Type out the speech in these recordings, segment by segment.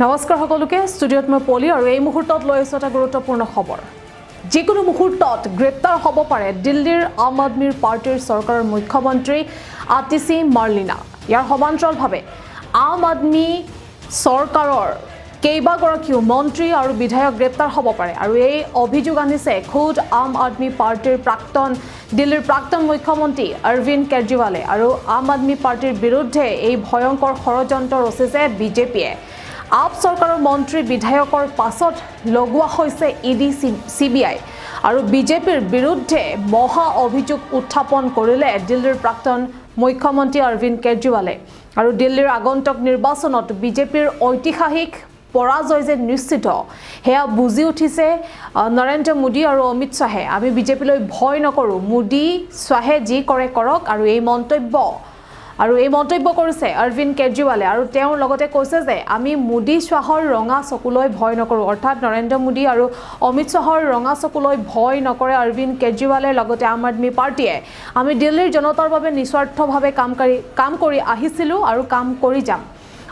নমস্কাৰ সকলোকে ষ্টুডিঅ'ত মই পলি আৰু এই মুহূৰ্তত লৈ আহিছোঁ এটা গুৰুত্বপূৰ্ণ খবৰ যিকোনো মুহূৰ্তত গ্ৰেপ্তাৰ হ'ব পাৰে দিল্লীৰ আম আদমি পাৰ্টিৰ চৰকাৰৰ মুখ্যমন্ত্ৰী আতিশী মাৰ্লিনা ইয়াৰ সমান্তৰালভাৱে আম আদমি চৰকাৰৰ কেইবাগৰাকীও মন্ত্ৰী আৰু বিধায়ক গ্ৰেপ্তাৰ হ'ব পাৰে আৰু এই অভিযোগ আনিছে খুদ আম আদমি পাৰ্টিৰ দিল্লীৰ প্ৰাক্তন মুখ্যমন্ত্ৰী অৰবিন্দ কেজৰিৱালে আৰু আম আদমি পাৰ্টিৰ বিৰুদ্ধে এই ভয়ংকৰ ষড়যন্ত্ৰ ৰচিছে বিজেপিয়ে आप सरकारों मंत्री विधायकर पाছত लगुआ होइसे ईडी सीबीआई और बीजेपीर विरुद्धे महा अभियोग उत्थापन करिले दिल्लीर प्राक्तन मुख्यमंत्री अरविंद केजरीवाले और दिल्लीर आगंतुक निर्वाचनत बीजेपीर ऐतिहासिक पराजय जे निश्चित हेया बुझी उठिसे नरेंद्र मोदी और अमित शाहे आमी बीजेपीলৈ भय नकरो मोदी शाहे जी करे करक और এই মন্তব্য আৰু এই মন্তব্য কৰিছে অৰবিন্দ কেজৰিৱালে আৰু তেওঁৰ লগতে কৈছে যে আমি মোদী শাহৰ ৰঙা চকুলৈ ভয় নকৰো অৰ্থাৎ নৰেন্দ্ৰ মোদী আৰু অমিত শাহৰ ৰঙা চকুলৈ ভয় নকৰে অৰবিন্দ কেজৰিৱালে লগতে আম আদমি পাৰ্টিয়ে আমি দিল্লীৰ জনতাৰ বাবে নিস্বাৰ্থভাৱে কাম কৰি আহিছিলো আৰু কাম কৰি যাম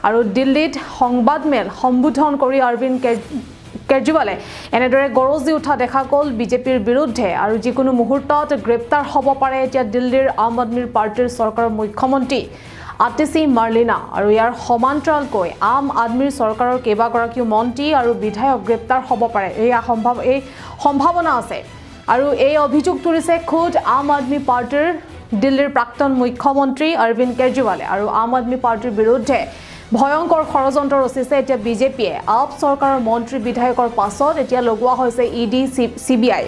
আৰু দিল্লীত সংবাদমেল সম্বোধন কৰি অৰবিন্দ কেজৰিৱালে এনেদৰে গৰজি উঠা দেখা গ'ল বিজেপিৰ বিৰুদ্ধে আৰু যিকোনো মুহূৰ্তত গ্ৰেপ্তাৰ হ'ব পাৰে এতিয়া দিল্লীৰ আম আদমি পাৰ্টিৰ চৰকাৰৰ মুখ্যমন্ত্ৰী আতিশী মাৰ্লিনা আৰু ইয়াৰ সমান্তৰালকৈ আম আদমিৰ চৰকাৰৰ কেইবাগৰাকীও মন্ত্ৰী আৰু বিধায়ক গ্ৰেপ্তাৰ হ'ব পাৰে এই সম্ভাৱনা আছে আৰু এই অভিযোগ তুলিছে খুদ আম আদমি পাৰ্টিৰ দিল্লীৰ প্ৰাক্তন মুখ্যমন্ত্ৰী অৰবিন্দ কেজৰিৱালে আৰু আম আদমি পাৰ্টিৰ বিৰুদ্ধে ভয়ংকৰ ষড়যন্ত্ৰ ৰচিছে এতিয়া বিজেপিয়ে আপ চৰকাৰৰ মন্ত্ৰী বিধায়কৰ পাছত এতিয়া লগোৱা হৈছে ইডি সিবিআই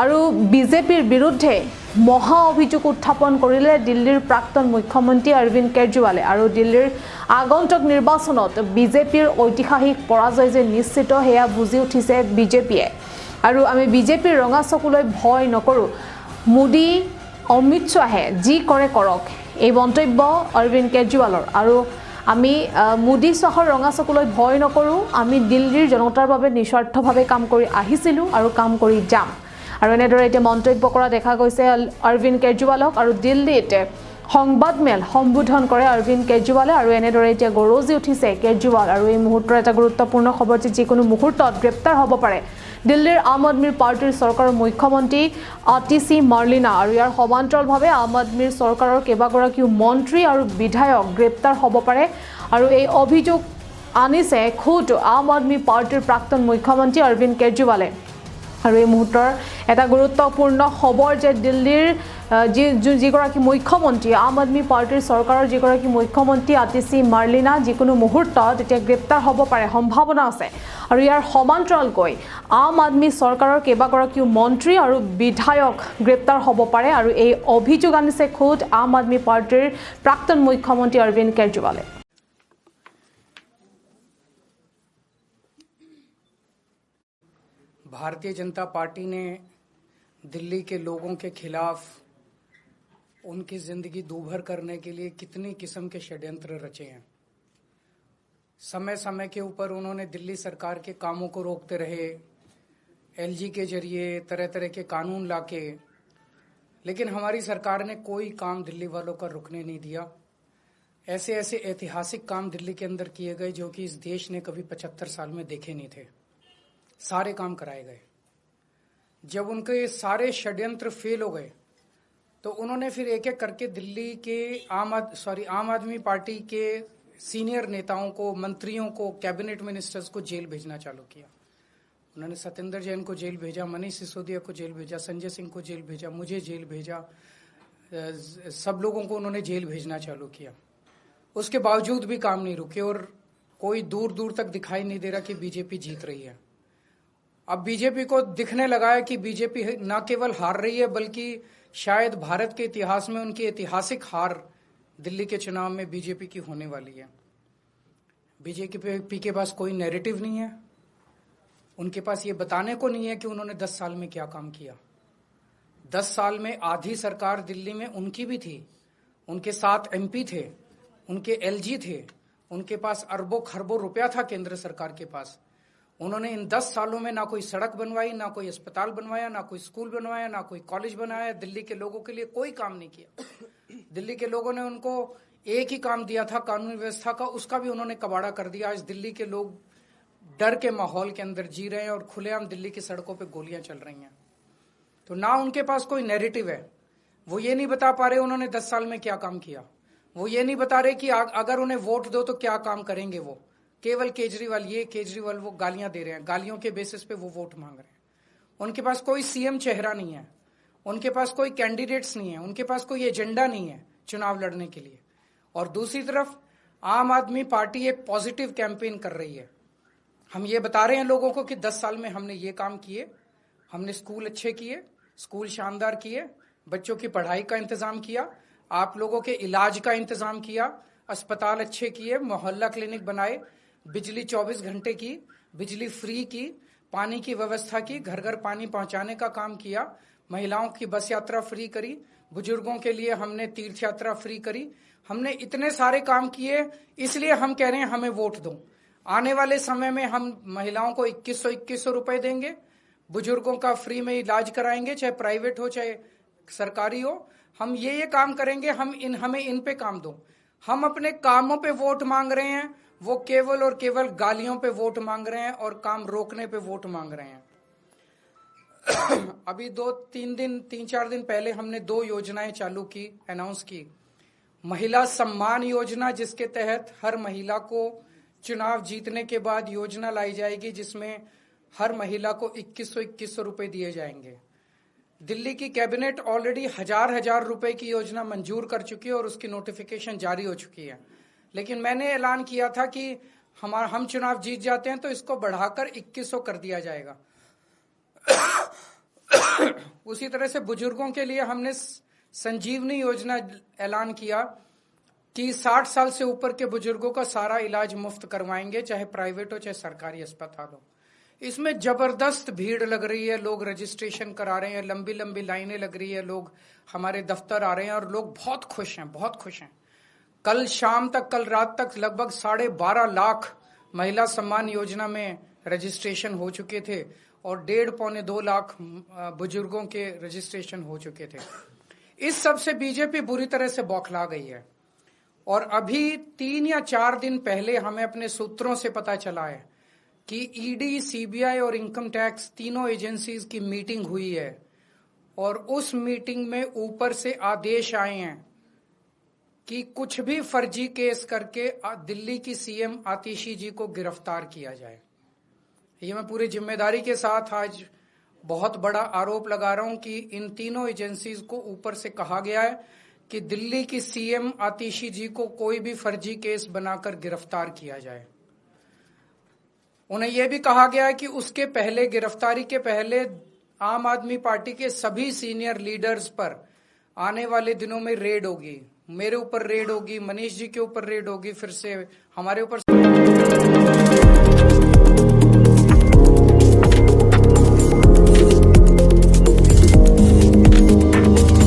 আৰু বিজেপিৰ বিৰুদ্ধে মহা অভিযোগ উত্থাপন কৰিলে দিল্লীৰ প্ৰাক্তন মুখ্যমন্ত্ৰী অৰবিন্দ কেজৰিৱালে আৰু দিল্লীৰ আগন্তুক নিৰ্বাচনত বিজেপিৰ ঐতিহাসিক পৰাজয় যে নিশ্চিত হেয়া বুজি উঠিছে বিজেপিয়ে আৰু আমি বিজেপিৰ ৰঙা চকুলৈ ভয় নকৰো মোদী অমিত শাহে যি কৰে কৰক এই মন্তব্য অৰবিন্দ কেজৰিৱালৰ আৰু আমি মোদী শাহৰ ৰঙা চকুলৈ ভয় নকৰো আমি দিল্লীৰ জনতাৰ বাবে নিস্বাৰ্থভাৱে কাম কৰি আহিছিলো আৰু কাম কৰি যাম আৰু এনেদৰে এতিয়া মন্তব্য কৰা দেখা গৈছে অৰবিন্দ কেজৰিৱালক আৰু দিল্লীত সংবাদমেল সম্বোধন কৰে অৰবিন্দ কেজৰিৱালে আৰু এনেদৰে এতিয়া গৰজি উঠিছে কেজৰিৱাল আৰু এই মুহূৰ্তৰ এটা গুৰুত্বপূৰ্ণ খবৰ যে যিকোনো মুহূৰ্তত গ্ৰেপ্তাৰ হ'ব পাৰে দিল্লীৰ আম আদমি পাৰ্টিৰ চৰকাৰৰ মুখ্যমন্ত্ৰী আতিশী মাৰ্লিনা আৰু ইয়াৰ সমান্তৰালভাৱে আম আদমিৰ চৰকাৰৰ কেইবাগৰাকীও মন্ত্ৰী আৰু বিধায়ক গ্ৰেপ্তাৰ হ'ব পাৰে আৰু এই অভিযোগ আনিছে খুদ আম আদমি পাৰ্টিৰ প্ৰাক্তন মুখ্যমন্ত্ৰী অৰবিন্দ কেজৰিৱালে আৰু এই মুহূৰ্তৰ এটা গুৰুত্বপূৰ্ণ খবৰ যে দিল্লীৰ যিগৰাকী মুখ্যমন্ত্ৰী আম আদমি পাৰ্টিৰ চৰকাৰৰ যিগৰাকী মুখ্যমন্ত্ৰী আতিশী মাৰ্লিনা যিকোনো মুহূৰ্তত এতিয়া গ্ৰেপ্তাৰ হ'ব পাৰে সম্ভাৱনা আছে আৰু ইয়াৰ সমান্তৰালকৈ আম আদমি চৰকাৰৰ কেইবাগৰাকীও মন্ত্ৰী আৰু বিধায়ক গ্ৰেপ্তাৰ হ'ব পাৰে আৰু এই অভিযোগ আনিছে খুদ আম আদমি পাৰ্টিৰ প্ৰাক্তন মুখ্যমন্ত্ৰী অৰবিন্দ কেজৰিৱালে भारतीय जनता पार्टी ने दिल्ली के लोगों के खिलाफ उनकी जिंदगी दूभर करने के लिए कितनी किस्म के षड्यंत्र रचे हैं। समय समय के ऊपर उन्होंने दिल्ली सरकार के कामों को रोकते रहे एलजी के जरिए तरह तरह के कानून लाके, लेकिन हमारी सरकार ने कोई काम दिल्ली वालों का रुकने नहीं दिया। ऐसे ऐसे ऐतिहासिक काम दिल्ली के अंदर किए गए जो कि इस देश ने कभी 75 साल में देखे नहीं थे। सारे काम कराए गए। जब उनके सारे षड्यंत्र फेल हो गए तो उन्होंने फिर एक एक करके दिल्ली के आम आदमी पार्टी के सीनियर नेताओं को, मंत्रियों को, कैबिनेट मिनिस्टर्स को जेल भेजना चालू किया। उन्होंने सत्येंद्र जैन को जेल भेजा, मनीष सिसोदिया को जेल भेजा, संजय सिंह को जेल भेजा, मुझे जेल भेजा, सब लोगों को उन्होंने जेल भेजना चालू किया। उसके बावजूद भी काम नहीं रुके और कोई दूर दूर तक दिखाई नहीं दे रहा कि बीजेपी जीत रही है। अब बीजेपी को दिखने लगा है कि बीजेपी न केवल हार रही है बल्कि शायद भारत के इतिहास में उनकी ऐतिहासिक हार दिल्ली के चुनाव में बीजेपी की होने वाली है। बीजेपी के पास कोई नैरेटिव नहीं है, उनके पास ये बताने को नहीं है कि उन्होंने 10 साल में क्या काम किया। 10 साल में आधी सरकार दिल्ली में उनकी भी थी, उनके 7 MP थे, उनके LG थे, उनके पास अरबों खरबों रुपया था केंद्र सरकार के पास। उन्होंने इन 10 सालों में ना कोई सड़क बनवाई, ना कोई अस्पताल बनवाया, ना कोई स्कूल बनवाया, ना कोई कॉलेज बनाया। दिल्ली के लोगों के लिए कोई काम नहीं किया। दिल्ली के लोगों ने उनको एक ही काम दिया था कानून व्यवस्था का, उसका भी उन्होंने कबाड़ा कर दिया। आज दिल्ली के लोग डर के माहौल के अंदर जी रहे हैं और खुलेआम दिल्ली की सड़कों पे गोलियां चल रही हैं। तो ना उनके पास कोई नैरेटिव है, वो ये नहीं बता पा रहे उन्होंने 10 साल में क्या काम किया, वो ये नहीं बता रहे कि अगर उन्हें वोट दो तो क्या काम करेंगे। वो केवल केजरीवाल ये केजरीवाल वो गालियां दे रहे हैं, गालियों के बेसिस पे वो वोट मांग रहे हैं। उनके पास कोई सीएम चेहरा नहीं है, उनके पास कोई कैंडिडेट्स नहीं है, उनके पास कोई एजेंडा नहीं है चुनाव लड़ने के लिए। और दूसरी तरफ आम आदमी पार्टी एक पॉजिटिव कैंपेन कर रही है। हम ये बता रहे हैं लोगों को कि 10 साल में हमने ये काम किए, हमने स्कूल अच्छे किए, स्कूल शानदार किए, बच्चों की पढ़ाई का इंतजाम किया, आप लोगों के इलाज का इंतजाम किया, अस्पताल अच्छे किए, मोहल्ला क्लिनिक बनाए, बिजली 24 घंटे की, बिजली फ्री की, पानी की व्यवस्था की, घर घर पानी पहुंचाने का काम किया, महिलाओं की बस यात्रा फ्री करी, बुजुर्गों के लिए हमने तीर्थ यात्रा फ्री करी। हमने इतने सारे काम किए, इसलिए हम कह रहे हैं हमें वोट दो। आने वाले समय में हम महिलाओं को 2100 रुपए देंगे, बुजुर्गों का फ्री में इलाज कराएंगे, चाहे प्राइवेट हो चाहे सरकारी हो। हम ये काम करेंगे, हमें इन पे काम दो। हम अपने कामों पे वोट मांग रहे हैं, वो केवल और केवल गालियों पे वोट मांग रहे हैं और काम रोकने पे वोट मांग रहे हैं। अभी 3-4 दिन पहले हमने 2 योजनाएं चालू की, अनाउंस की। महिला सम्मान योजना, जिसके तहत हर महिला को चुनाव जीतने के बाद योजना लाई जाएगी, जिसमें हर महिला को 2100 रुपए दिए जाएंगे। दिल्ली की कैबिनेट ऑलरेडी हजार रुपए की योजना मंजूर कर चुकी है और उसकी नोटिफिकेशन जारी हो चुकी है। लेकिन मैंने ऐलान किया था कि हम चुनाव जीत जाते हैं तो इसको बढ़ाकर 2100 कर दिया जाएगा। उसी तरह से बुजुर्गों के लिए हमने संजीवनी योजना ऐलान किया कि 60 साल से ऊपर के बुजुर्गों का सारा इलाज मुफ्त करवाएंगे, चाहे प्राइवेट हो चाहे सरकारी अस्पताल हो। इसमें जबरदस्त भीड़ लग रही है, लोग रजिस्ट्रेशन करा रहे हैं, लंबी लंबी लाइनें लग रही है, लोग हमारे दफ्तर आ रहे हैं और लोग बहुत खुश हैं, बहुत खुश हैं। कल शाम तक, कल रात तक लगभग 12.5 लाख महिला सम्मान योजना में रजिस्ट्रेशन हो चुके थे और 1.5-2 लाख बुजुर्गों के रजिस्ट्रेशन हो चुके थे। इस सब से बीजेपी बुरी तरह से बौखला गई है। और अभी 3 या 4 दिन पहले हमें अपने सूत्रों से पता चला है कि ईडी, सीबीआई और इनकम टैक्स तीनों एजेंसीज की मीटिंग हुई है और उस मीटिंग में ऊपर से आदेश आए हैं कि कुछ भी फर्जी केस करके दिल्ली की सीएम आतिशी जी को गिरफ्तार किया जाए। ये मैं पूरी जिम्मेदारी के साथ आज बहुत बड़ा आरोप लगा रहा हूं कि इन तीनों एजेंसीज को ऊपर से कहा गया है कि दिल्ली की सीएम आतिशी जी को कोई भी फर्जी केस बनाकर गिरफ्तार किया जाए। उन्हें यह भी कहा गया है कि उसके पहले, गिरफ्तारी के पहले, आम आदमी पार्टी के सभी सीनियर लीडर्स पर आने वाले दिनों में रेड होगी। मेरे ऊपर रेड होगी, मनीष जी के ऊपर रेड होगी, फिर से हमारे ऊपर